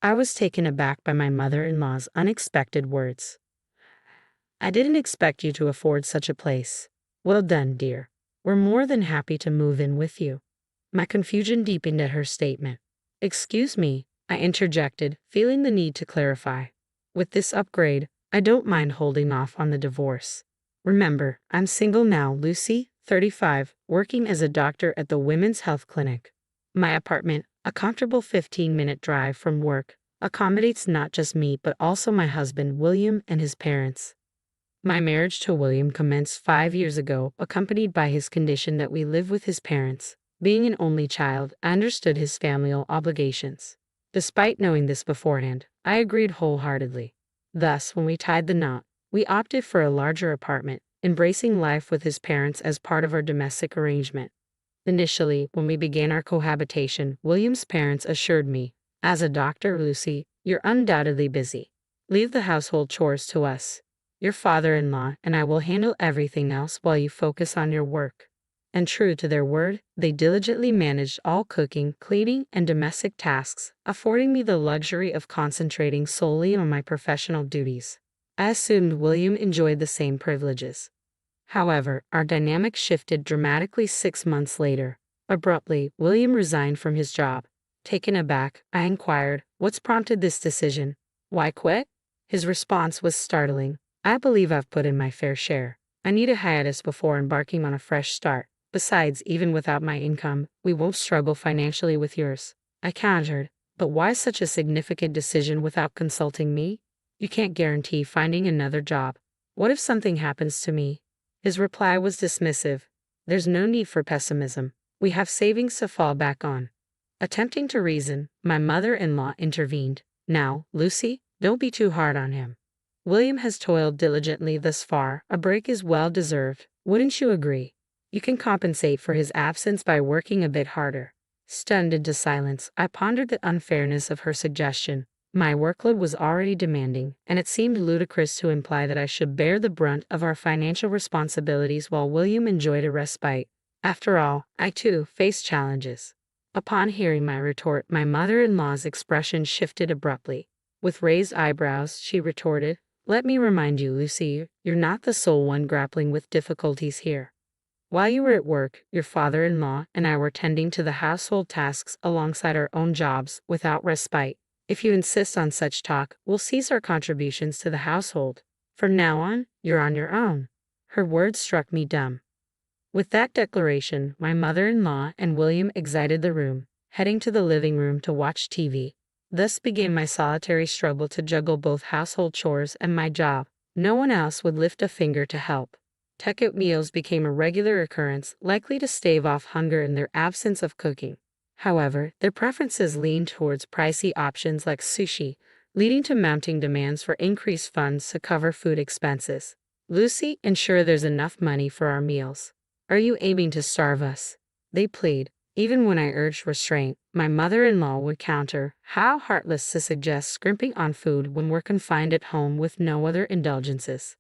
I was taken aback by my mother-in-law's unexpected words. I didn't expect you to afford such a place. Well done, dear. We're more than happy to move in with you. My confusion deepened at her statement. Excuse me, I interjected, feeling the need to clarify. With this upgrade, I don't mind holding off on the divorce. Remember, I'm single now, Lucy, 35, working as a doctor at the Women's Health Clinic. My apartment, a comfortable 15-minute drive from work, accommodates not just me but also my husband William and his parents. My marriage to William commenced 5 years ago, accompanied by his condition that we live with his parents. Being an only child, I understood his familial obligations. Despite knowing this beforehand, I agreed wholeheartedly. Thus, when we tied the knot, we opted for a larger apartment, embracing life with his parents as part of our domestic arrangement. Initially, when we began our cohabitation, William's parents assured me, as a doctor, Lucy, you're undoubtedly busy. Leave the household chores to us. Your father-in-law and I will handle everything else while you focus on your work. And true to their word, they diligently managed all cooking, cleaning, and domestic tasks, affording me the luxury of concentrating solely on my professional duties. I assumed William enjoyed the same privileges. However, our dynamic shifted dramatically 6 months later. Abruptly, William resigned from his job. Taken aback, I inquired, "What's prompted this decision? Why quit?" His response was startling. "I believe I've put in my fair share. I need a hiatus before embarking on a fresh start. Besides, even without my income, we won't struggle financially with yours." I countered, "But why such a significant decision without consulting me? You can't guarantee finding another job. What if something happens to me?" His reply was dismissive. "There's no need for pessimism. We have savings to fall back on." Attempting to reason, my mother-in-law intervened. "Now, Lucy, don't be too hard on him. William has toiled diligently thus far. A break is well deserved. Wouldn't you agree? You can compensate for his absence by working a bit harder." Stunned into silence, I pondered the unfairness of her suggestion. My workload was already demanding, and it seemed ludicrous to imply that I should bear the brunt of our financial responsibilities while William enjoyed a respite. After all, I too faced challenges. Upon hearing my retort, my mother-in-law's expression shifted abruptly. With raised eyebrows, she retorted, "Let me remind you, Lucy, you're not the sole one grappling with difficulties here. While you were at work, your father-in-law and I were tending to the household tasks alongside our own jobs without respite. If you insist on such talk, we'll cease our contributions to the household. From now on, you're on your own." Her words struck me dumb. With that declaration, my mother-in-law and William exited the room, heading to the living room to watch TV. Thus began my solitary struggle to juggle both household chores and my job. No one else would lift a finger to help. Takeout meals became a regular occurrence, likely to stave off hunger in their absence of cooking. However, their preferences leaned towards pricey options like sushi, leading to mounting demands for increased funds to cover food expenses. "Lucy, ensure there's enough money for our meals. Are you aiming to starve us?" they plead. Even when I urged restraint, my mother-in-law would counter, "How heartless to suggest scrimping on food when we're confined at home with no other indulgences.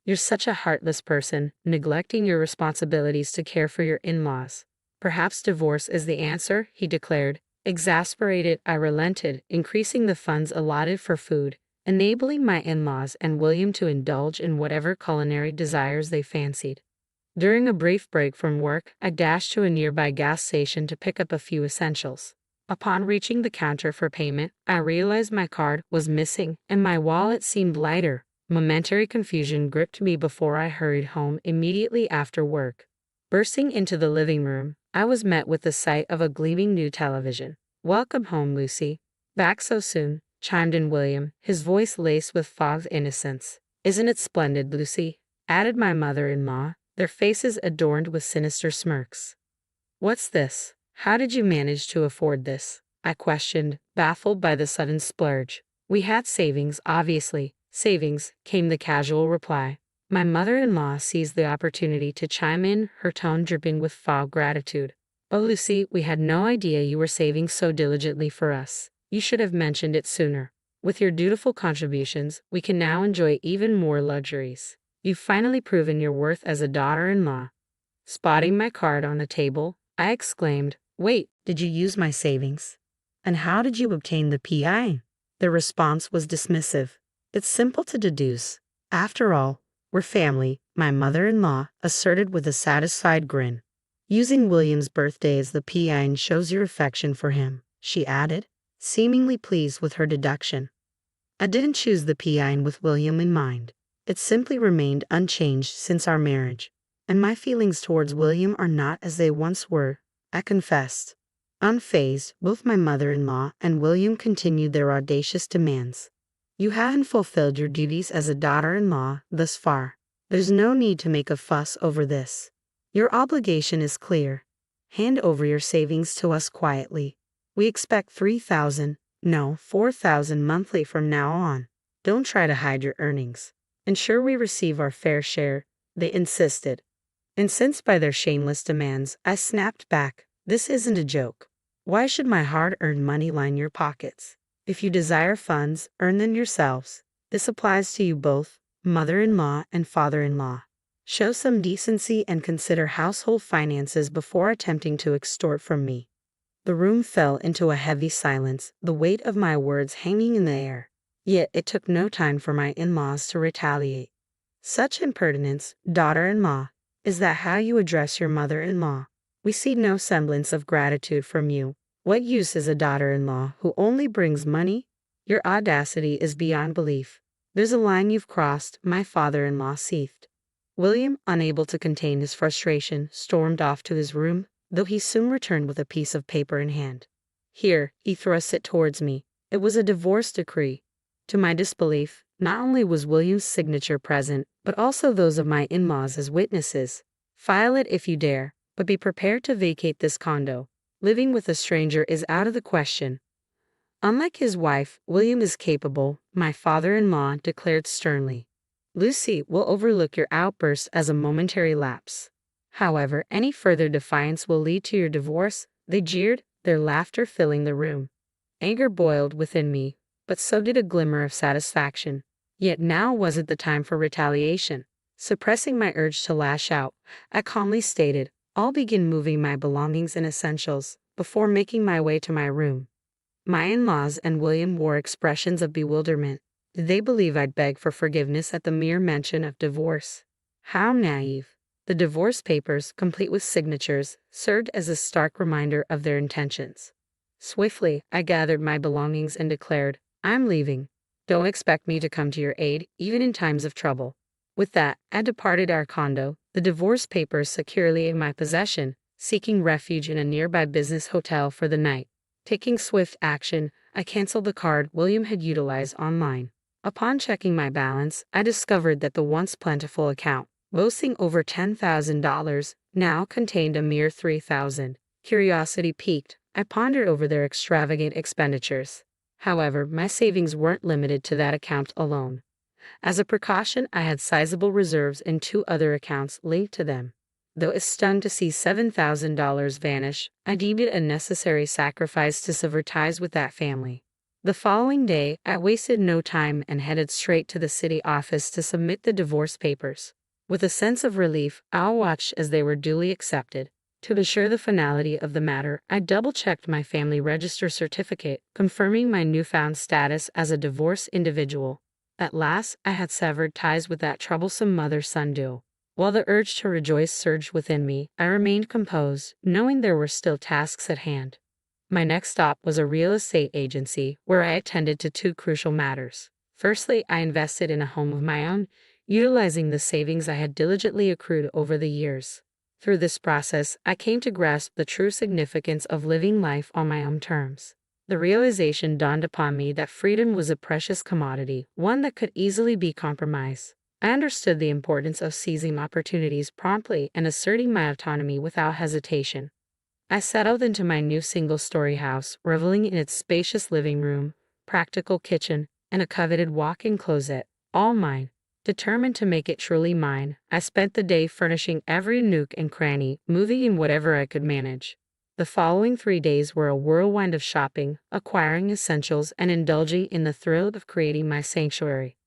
You're such a heartless person, neglecting your responsibilities to care for your in-laws." "Perhaps divorce is the answer," he declared. Exasperated, I relented, increasing the funds allotted for food, enabling my in-laws and William to indulge in whatever culinary desires they fancied. During a brief break from work, I dashed to a nearby gas station to pick up a few essentials. Upon reaching the counter for payment, I realized my card was missing and my wallet seemed lighter. Momentary confusion gripped me before I hurried home immediately after work. Bursting into the living room, I was met with the sight of a gleaming new television. "Welcome home, Lucy." "Back so soon," chimed in William, his voice laced with fond innocence. "Isn't it splendid, Lucy?" added my mother-in-law, their faces adorned with sinister smirks. "What's this? How did you manage to afford this?" I questioned, baffled by the sudden splurge. "We had savings, obviously." "Savings," came the casual reply. My mother-in-law seized the opportunity to chime in, her tone dripping with fond gratitude. "Oh, Lucy, we had no idea you were saving so diligently for us. You should have mentioned it sooner. With your dutiful contributions, we can now enjoy even more luxuries. You've finally proven your worth as a daughter-in-law." Spotting my card on the table, I exclaimed, "Wait, did you use my savings? And how did you obtain the PI?" Their response was dismissive. It's simple to deduce. After all, we're family, my mother-in-law asserted with a satisfied grin. Using William's birthday as the PIN shows your affection for him, she added, seemingly pleased with her deduction. I didn't choose the PIN with William in mind. It simply remained unchanged since our marriage. And my feelings towards William are not as they once were, I confessed. Unfazed, both my mother-in-law and William continued their audacious demands. You haven't fulfilled your duties as a daughter-in-law thus far. There's no need to make a fuss over this. Your obligation is clear. Hand over your savings to us quietly. We expect $3,000, no, $4,000 monthly from now on. Don't try to hide your earnings. Ensure we receive our fair share, they insisted. Incensed by their shameless demands, I snapped back. This isn't a joke. Why should my hard-earned money line your pockets? If you desire funds, earn them yourselves. This applies to you both, mother-in-law and father-in-law. Show some decency and consider household finances before attempting to extort from me. The room fell into a heavy silence, the weight of my words hanging in the air. Yet it took no time for my in-laws to retaliate. Such impertinence, daughter-in-law. Is that how you address your mother-in-law? We see no semblance of gratitude from you. What use is a daughter-in-law who only brings money? Your audacity is beyond belief. There's a line you've crossed, my father-in-law seethed. William, unable to contain his frustration, stormed off to his room, though he soon returned with a piece of paper in hand. Here, he thrust it towards me. It was a divorce decree. To my disbelief, not only was William's signature present, but also those of my in-laws as witnesses. File it if you dare, but be prepared to vacate this condo. Living with a stranger is out of the question. Unlike his wife, William is capable, my father-in-law declared sternly. Lucy will overlook your outburst as a momentary lapse. However, any further defiance will lead to your divorce, they jeered, their laughter filling the room. Anger boiled within me, but so did a glimmer of satisfaction. Yet now wasn't the time for retaliation. Suppressing my urge to lash out, I calmly stated, I'll begin moving my belongings and essentials before making my way to my room. My in-laws and William wore expressions of bewilderment. Did they believe I'd beg for forgiveness at the mere mention of divorce? How naive. The divorce papers, complete with signatures, served as a stark reminder of their intentions. Swiftly, I gathered my belongings and declared, I'm leaving. Don't expect me to come to your aid, even in times of trouble. With that, I departed our condo, the divorce papers securely in my possession, seeking refuge in a nearby business hotel for the night. Taking swift action, I canceled the card William had utilized online. Upon checking my balance, I discovered that the once plentiful account, boasting over $10,000, now contained a mere $3,000. Curiosity piqued, I pondered over their extravagant expenditures. However, my savings weren't limited to that account alone. As a precaution, I had sizable reserves in 2 other accounts linked to them. Though stunned to see $7,000 vanish, I deemed it a necessary sacrifice to sever ties with that family. The following day, I wasted no time and headed straight to the city office to submit the divorce papers. With a sense of relief, I watched as they were duly accepted. To assure the finality of the matter, I double-checked my family register certificate, confirming my newfound status as a divorced individual. At last, I had severed ties with that troublesome mother-son duo. While the urge to rejoice surged within me, I remained composed, knowing there were still tasks at hand. My next stop was a real estate agency, where I attended to 2 crucial matters. Firstly, I invested in a home of my own, utilizing the savings I had diligently accrued over the years. Through this process, I came to grasp the true significance of living life on my own terms. The realization dawned upon me that freedom was a precious commodity, one that could easily be compromised. I understood the importance of seizing opportunities promptly and asserting my autonomy without hesitation. I settled into my new single-story house, reveling in its spacious living room, practical kitchen, and a coveted walk-in closet, all mine. Determined to make it truly mine, I spent the day furnishing every nook and cranny, moving in whatever I could manage. The following 3 days were a whirlwind of shopping, acquiring essentials, and indulging in the thrill of creating my sanctuary.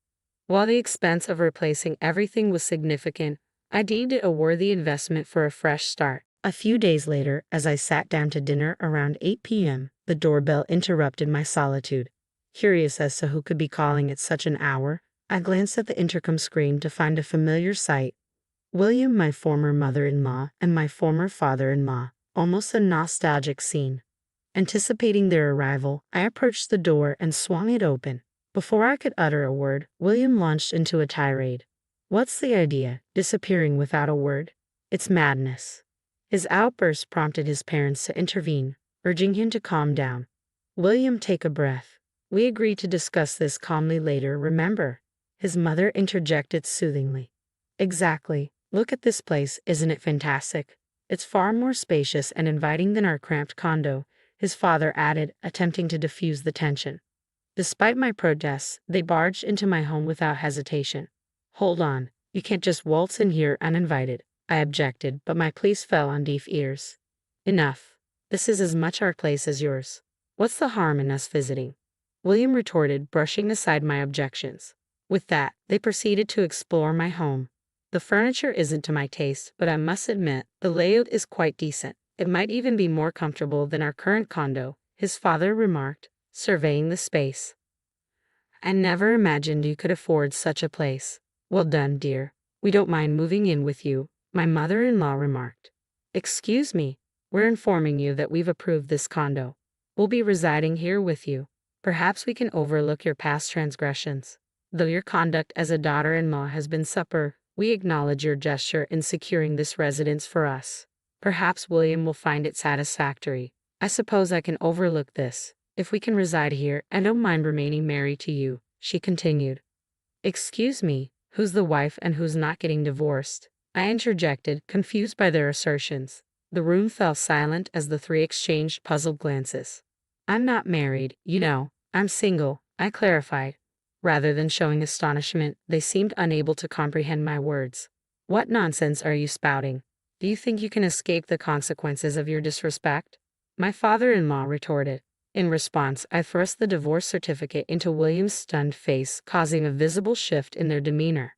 While the expense of replacing everything was significant, I deemed it a worthy investment for a fresh start. A few days later, as I sat down to dinner around 8 p.m., the doorbell interrupted my solitude. Curious as to who could be calling at such an hour, I glanced at the intercom screen to find a familiar sight. William, my former mother-in-law, and my former father-in-law. Almost a nostalgic scene. Anticipating their arrival, I approached the door and swung it open. Before I could utter a word, William launched into a tirade. What's the idea, disappearing without a word? It's madness. His outburst prompted his parents to intervene, urging him to calm down. William, take a breath. We agreed to discuss this calmly later, remember? His mother interjected soothingly. Exactly. Look at this place, isn't it fantastic? It's far more spacious and inviting than our cramped condo, his father added, attempting to diffuse the tension. Despite my protests, they barged into my home without hesitation. Hold on, you can't just waltz in here uninvited, I objected, but my pleas fell on deaf ears. Enough. This is as much our place as yours. What's the harm in us visiting? William retorted, brushing aside my objections. With that, they proceeded to explore my home. The furniture isn't to my taste, but I must admit, the layout is quite decent. It might even be more comfortable than our current condo, his father remarked, surveying the space. I never imagined you could afford such a place. Well done, dear. We don't mind moving in with you, my mother-in-law remarked. Excuse me, we're informing you that we've approved this condo. We'll be residing here with you. Perhaps we can overlook your past transgressions. Though your conduct as a daughter-in-law has been supper, we acknowledge your gesture in securing this residence for us. Perhaps William will find it satisfactory. I suppose I can overlook this. If we can reside here, I don't mind remaining married to you, she continued. Excuse me, who's the wife and who's not getting divorced? I interjected, confused by their assertions. The room fell silent as the three exchanged puzzled glances. I'm not married, you know. I'm single, I clarified. Rather than showing astonishment, they seemed unable to comprehend my words. What nonsense are you spouting? Do you think you can escape the consequences of your disrespect? My father-in-law retorted. In response, I thrust the divorce certificate into William's stunned face, causing a visible shift in their demeanor.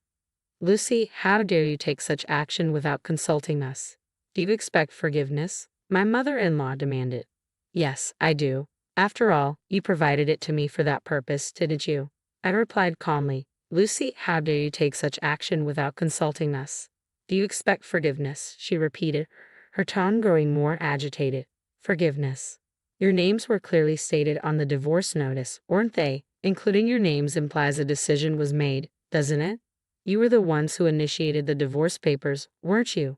Lucy, how dare you take such action without consulting us? Do you expect forgiveness? My mother-in-law demanded. Yes, I do. After all, you provided it to me for that purpose, didn't you? I replied calmly. Lucy, how dare you take such action without consulting us? Do you expect forgiveness? She repeated, her tone growing more agitated. Forgiveness. Your names were clearly stated on the divorce notice, weren't they? Including your names implies a decision was made, doesn't it? You were the ones who initiated the divorce papers, weren't you?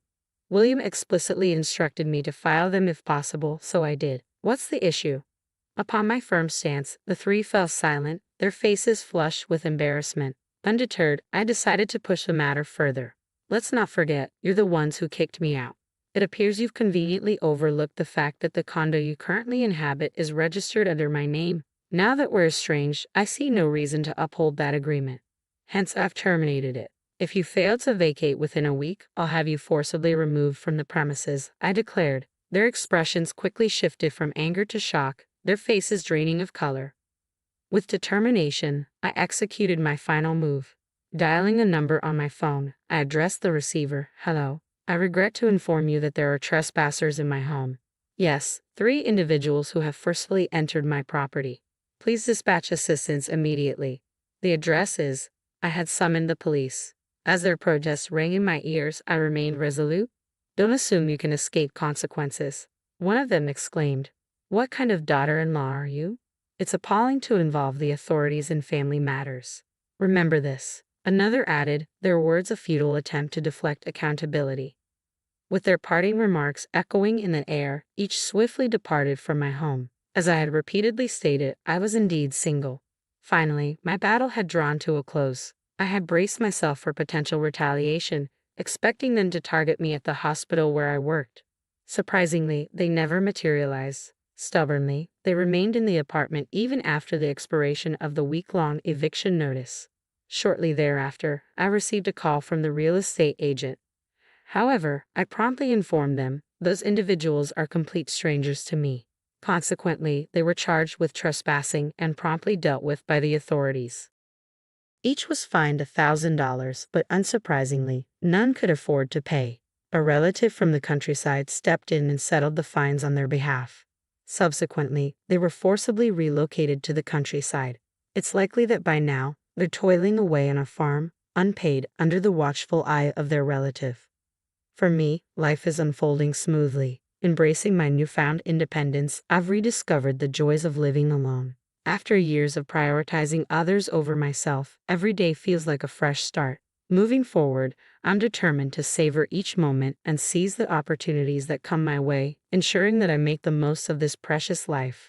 William explicitly instructed me to file them if possible, so I did. What's the issue? Upon my firm stance, the three fell silent, their faces flushed with embarrassment. Undeterred, I decided to push the matter further. Let's not forget, you're the ones who kicked me out. It appears you've conveniently overlooked the fact that the condo you currently inhabit is registered under my name. Now that we're estranged, I see no reason to uphold that agreement. Hence, I've terminated it. If you fail to vacate within a week, I'll have you forcibly removed from the premises, I declared. Their expressions quickly shifted from anger to shock, their faces draining of color. With determination, I executed my final move. Dialing a number on my phone, I addressed the receiver. Hello. I regret to inform you that there are trespassers in my home. Yes, 3 individuals who have forcefully entered my property. Please dispatch assistance immediately. The address is. I had summoned the police. As their protests rang in my ears, I remained resolute. Don't assume you can escape consequences. One of them exclaimed. What kind of daughter-in-law are you? It's appalling to involve the authorities in family matters. Remember this. Another added, their words a futile attempt to deflect accountability. With their parting remarks echoing in the air, each swiftly departed from my home. As I had repeatedly stated, I was indeed single. Finally, my battle had drawn to a close. I had braced myself for potential retaliation, expecting them to target me at the hospital where I worked. Surprisingly, they never materialized. Stubbornly, they remained in the apartment even after the expiration of the week-long eviction notice. Shortly thereafter, I received a call from the real estate agent. However, I promptly informed them, those individuals are complete strangers to me. Consequently, they were charged with trespassing and promptly dealt with by the authorities. Each was fined $1,000, but unsurprisingly, none could afford to pay. A relative from the countryside stepped in and settled the fines on their behalf. Subsequently, they were forcibly relocated to the countryside. It's likely that by now, they're toiling away on a farm, unpaid, under the watchful eye of their relative. For me, life is unfolding smoothly. Embracing my newfound independence, I've rediscovered the joys of living alone. After years of prioritizing others over myself, every day feels like a fresh start. Moving forward, I'm determined to savor each moment and seize the opportunities that come my way, ensuring that I make the most of this precious life.